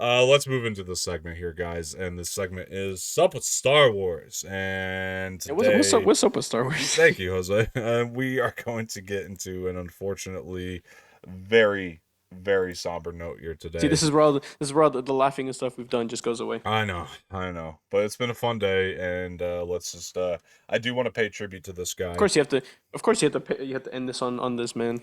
Let's move into the segment here, guys. And this segment is Sup with Star Wars. And Yeah, what's up? today, What's up with Star Wars? thank you, Jose. We are going to get into an unfortunately very, very somber note here See, today. this is where all the laughing and stuff we've done just goes away. I know, but it's been a fun day, and let's just. I do want to pay tribute to this Of guy. course, you have to. Of course, you have to end this on this man.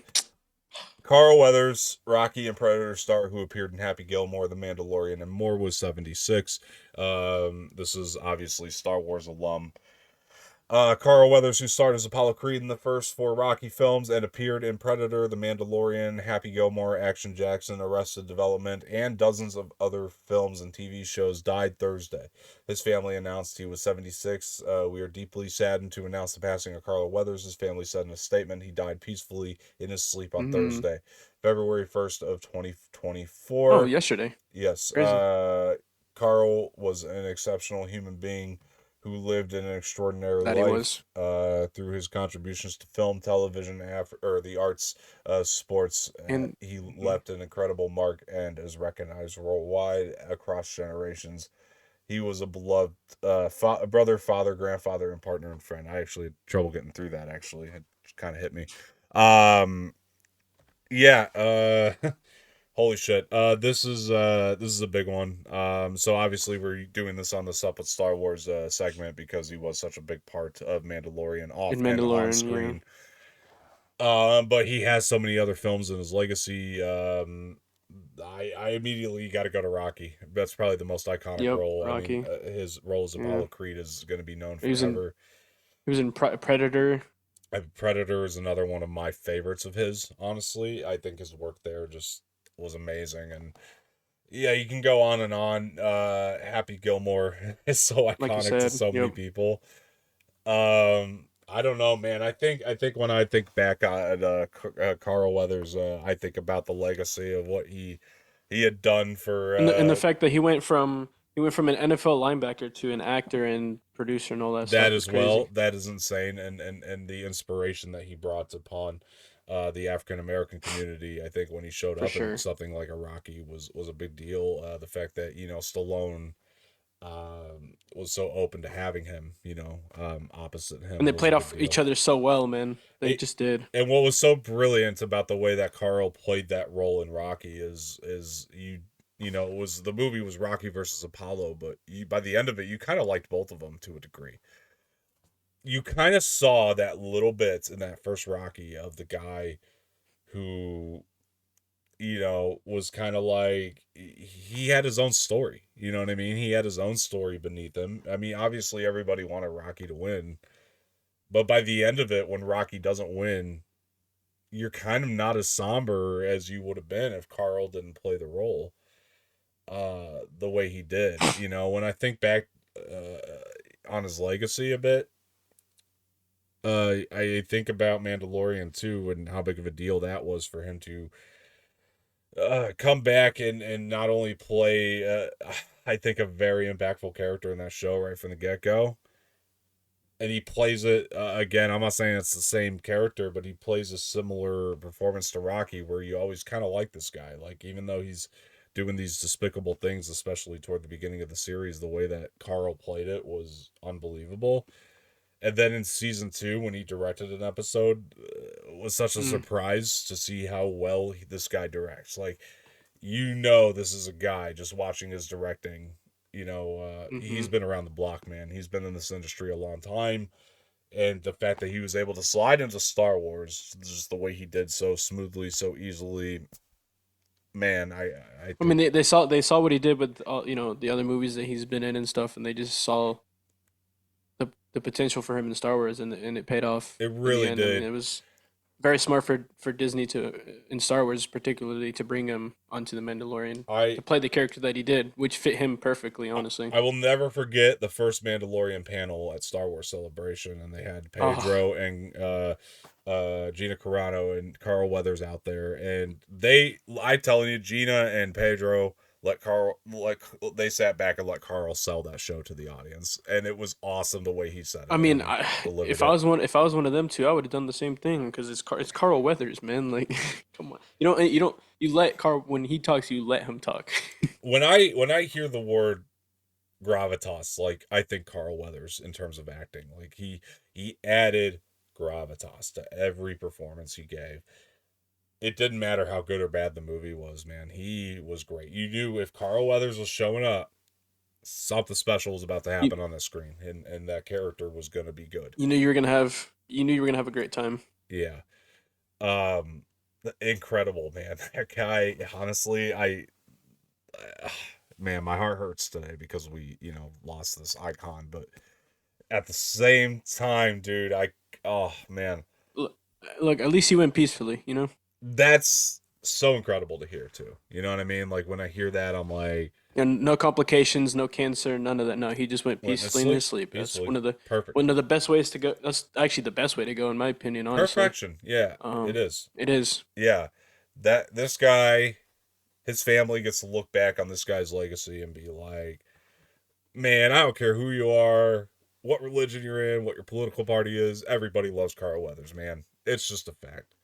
Carl Weathers, Rocky and Predator star who appeared in Happy Gilmore, The Mandalorian, and more, was 76. This is obviously Star Wars alum. Carl Weathers, who starred as Apollo Creed in the first four Rocky films and appeared in Predator, The Mandalorian, Happy Gilmore, Action Jackson, Arrested Development, and dozens of other films and TV shows, died Thursday. His family announced he was 76. We are deeply saddened to announce the passing of Carl Weathers. His family said in a statement he died peacefully in his sleep on Hmm. Thursday, February 1st of Oh, 2024. yesterday. Yes, Crazy. Carl was an exceptional human being who lived an extraordinary That he was. life through his contributions to film, television, or the arts, sports. And He mhm. left an incredible mark and is recognized worldwide across generations. He was a beloved brother, father, grandfather, and partner and friend. I actually had trouble getting through that. Actually, it kind of hit me. Um, yeah. Holy shit. This is a big one. So obviously we're doing this on the Sup with Star Wars segment because he was such a big part of Mandalorian In off and on Mandalorian, yeah. screen. But he has so many other films in his legacy. I immediately got to go to Rocky. That's probably the most iconic Yep. role. I mean, Rocky. his role as Yeah. Apollo Creed is going to be known He was in. forever. He was in Predator. Predator is another one of my favorites of his. Honestly, I think his work there just was amazing, and yeah, you can go on and on. Happy Gilmore is so Like you iconic to said. so many Yep. people. I don't know, man. I think when I think back at Carl Weathers, I think about the legacy of what he had done for And the fact that he went from an NFL linebacker to an actor and producer and all that that stuff is as well. crazy. That is insane, and the inspiration that he brought upon the African American community. I think when he showed For up in sure. something like a Rocky was a big deal. The fact that Stallone was so open to having him, opposite And him they was a played big off each deal. other so well, man. They It, just did. and what was so brilliant about the way that Carl played that role in Rocky is it was the movie was Rocky versus Apollo, but by the end of it, you kind of liked both of them to a degree. You kind of saw that little bit in that first Rocky of the guy who was kind of like he had his own story. You know what I mean? He had his own story beneath him. I mean, obviously everybody wanted Rocky to win, but by the end of it, when Rocky doesn't win, you're kind of not as somber as you would have been if Carl didn't play the role the way he did. When I think back on his legacy a bit, I think about Mandalorian too and how big of a deal that was for him to come back and not only play, I think, a very impactful character in that show right from the get go. And he plays it again. I'm not saying it's the same character, but he plays a similar performance to Rocky, where you always kind of like this guy. Like, even though he's doing these despicable things, especially toward the beginning of the series, the way that Carl played it was unbelievable. And then in season two, when he directed an episode, was such a Mm, surprise to see how well this guy directs. Like, this is a guy just watching his directing. He's hmm been around the block, man. He's been in this industry a long time, and the fact that he was able to slide into Star Wars just the way he did, so smoothly, so easily, man. I I mean, think they saw what he did with the other movies that he's been in and stuff, and they just saw the potential for him in Star Wars, and it paid off it in the really end. I mean, did. it was very smart for Disney to in Star Wars particularly to bring him onto the Mandalorian I to play the character that he did, which fit him perfectly, I honestly. I will never forget the first Mandalorian panel at Star Wars Celebration, and they had Oh, Pedro and Gina Carano and Carl Weathers out there, and I'm telling you, Gina and Pedro let Carl, like, they sat back and let Carl sell that show to the audience, and it was awesome the way he said I it mean, and delivered if I it. was one of them two, I would have done the same thing because it's Carl Weathers, man. Like, come on, you let Carl when he talks, you let him talk. When I hear the word gravitas, like, I think Carl Weathers in terms of acting. Like, he added gravitas to every performance he gave. It didn't matter how good or bad the movie was, man. He was great. You knew if Carl Weathers was showing up, something special was about to you, happen on the screen, and that character was going to be good. you knew you were gonna have a great time. Yeah. Um Incredible, man. That guy, honestly, man, my heart hurts today because we, lost this icon, but at the same time, dude, oh man, Look, look, at least he went peacefully, you know. that's so incredible to hear too. You know what I mean? Like, when I hear that, I'm like, And no complications, no cancer, none of that. No, he just went went to peacefully in his sleep sleep. That's peacefully. Perfect. one of the best ways to go. That's actually the best way to go, in my opinion, honestly. Perfection. Yeah, it is. It is. Yeah. That this guy, his family gets to look back on this guy's legacy and be like, man, I don't care who you are, what religion you're in, what your political party is. Everybody loves Carl Weathers, man. It's just a fact.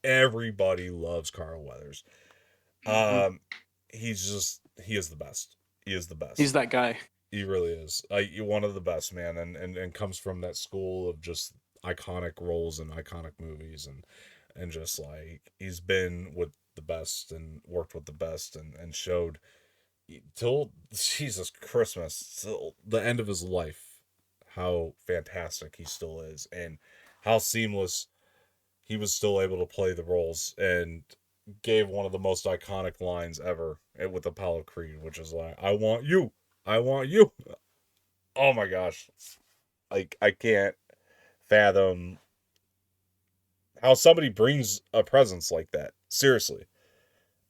Everybody loves Carl Weathers. Hmm. Um, he is the best. He is the He's best. that guy. He really is. One of the best, man, and comes from that school of just iconic roles and iconic movies, and just like, he's been with the best and worked with the best, and showed till Jesus Christmas, till the end of his life, how fantastic he still is, and how seamless he was still able to play the roles, and gave one of the most iconic lines ever with Apollo Creed, which is like, "I want you, I want you." Oh my gosh, like, I can't fathom how somebody brings a presence like that. Seriously,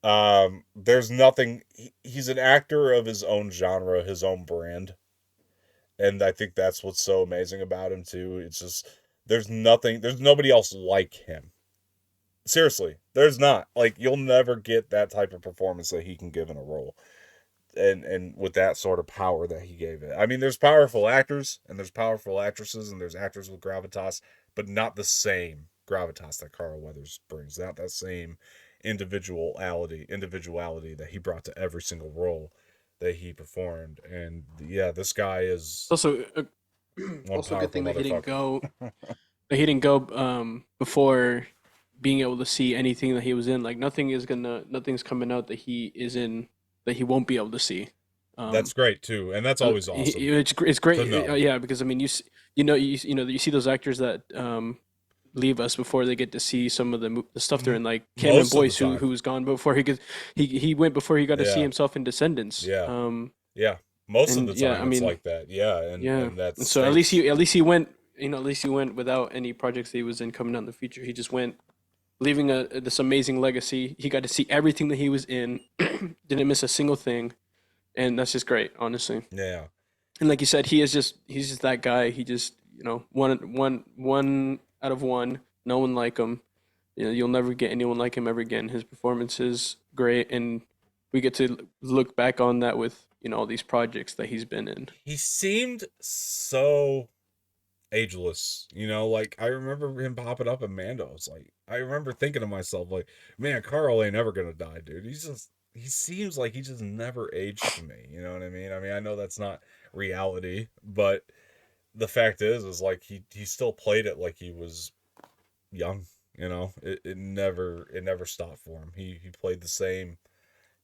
there's nothing. He's an actor of his own genre, his own brand, and I think that's what's so amazing about him too. It's just, there's nobody else like him. Seriously, there's not. Like, you'll never get that type of performance that he can give in a role, and with that sort of power that he gave it. I mean, there's powerful actors and there's powerful actresses and there's actors with gravitas, but not the same gravitas that Carl Weathers brings. Not that same individuality that he brought to every single role that he performed. And yeah, this guy is Also, one also a good powerful thing that he didn't motherfucker. go. That he didn't go before being able to see anything that he was in. Like nothing's coming out that he is in that he won't be able to see. Um, That's great too, and that's always awesome it's to great. know. Yeah, because I mean, you see those actors that leave us before they get to see some of the stuff they're in, like Cameron Most of the Boyce, time. who's gone before he went before he got to see Yeah, himself in Descendants. yeah, yeah. Most of And the yeah, I time it's mean, like that. Yeah, yeah, and that and so stinks. at least he went, at least he went without any projects that he was in coming out in the future. He just went leaving this amazing legacy. He got to see everything that he was in, didn't miss a single thing, and that's just great, honestly. Yeah. And like you said, he's just that guy. He just one out of one. No one like him. You know, you'll never get anyone like him ever again. His performance is great, and we get to look back on that with all these projects that he's been in. He seemed so ageless, like, I remember him popping up in Mando. It's like, I remember thinking to myself, like, man, Carl ain't never gonna die, dude. He seems like he just never aged to me. You know what I mean? I mean, I know that's not reality, but the fact is like, he still played it like he was young. It never stopped for him. He played the same.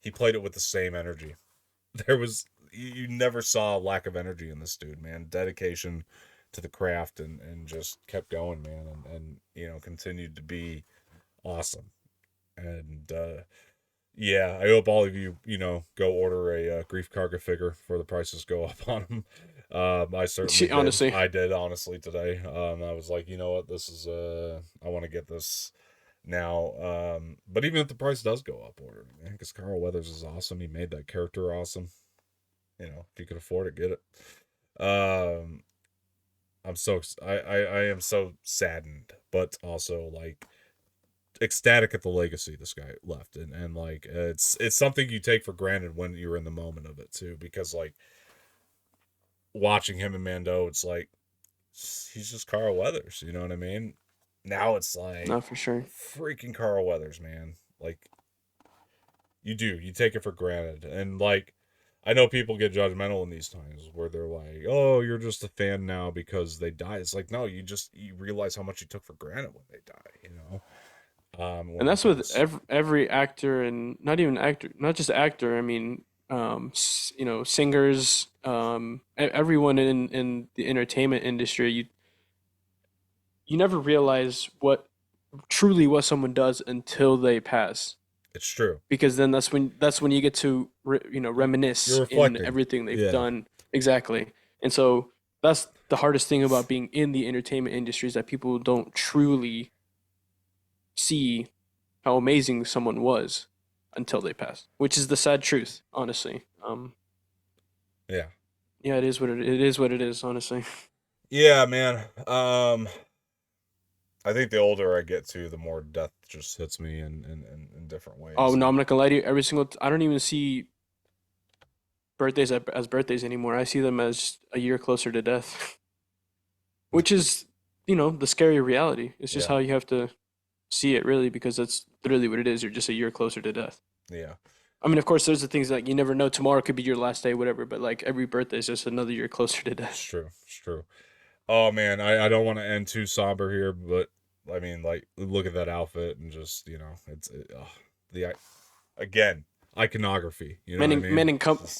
He played it with the same energy. There was you never saw a lack of energy in this dude, man. Dedication to the craft, and just kept going, man, and continued to be awesome. And yeah, I hope all of you, go order a Grief Karga figure before the prices go up on them. I certainly did. Honestly, I did, honestly, today. I was like, you know what, this is I want to get this now. But even if the price does go up, order it, man, because Carl Weathers is awesome. He made that character awesome. If you can afford it, get it. I am so saddened, but also, like, ecstatic at the legacy this guy left, and like it's something you take for granted when you're in the moment of it too, because like watching him and Mando, it's like he's just Carl Weathers, you know what I mean? Now it's like Not for sure. freaking Carl Weathers, man. Like you take it for granted, and like I know people get judgmental in these times where they're like, "Oh, you're just a fan now because they died." It's like, no, you realize how much you took for granted when they die, you know. And When it that's with comes, every actor, and not even actor, not just actor. I mean, singers, everyone in the entertainment industry. You never realize what someone does until they pass, it's true. because then that's when you get to You're reminisce in reflecting. everything they've Yeah, done. Exactly. And so that's the hardest thing about being in the entertainment industry, is that people don't truly see how amazing someone was until they pass, which is the sad truth, honestly. yeah, Yeah, it is what it is, honestly. yeah, man. I think the older I get to, the more death just hits me in different Oh ways. no, And I'm not gonna lie to you. I don't even see birthdays as birthdays anymore. I see them as a year closer to death, which is, the scary reality. It's just yeah, how you have to see it, really, because that's literally what it is. You're just a year closer to death. yeah, I mean, of course, there's the things like you never know. Tomorrow could be your last day, whatever. But like every birthday is just another year closer to it's death. true. It's true. Oh man, I don't want to end too somber here, but I mean, like, look at that outfit and just the again iconography. You know what I mean?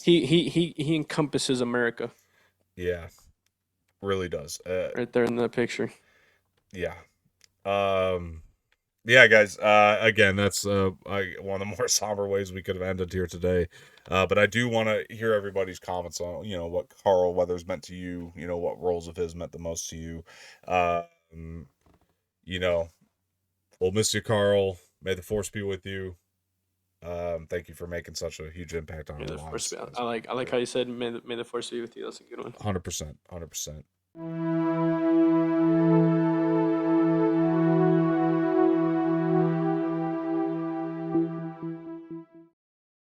He encompasses America Yeah, really does. right there in the picture. Yeah. Um, yeah, guys. Again, that's one of the more somber ways we could have ended here today. But I do want to hear everybody's comments on what Carl Weathers meant to you. What roles of his meant the most to you. Um, you know, we'll miss you, Carl. May the force be with you. Thank you for making such a huge impact on May our the force lives. be. I like how you said, may the force be with you. That's a good one. 100%, 100%.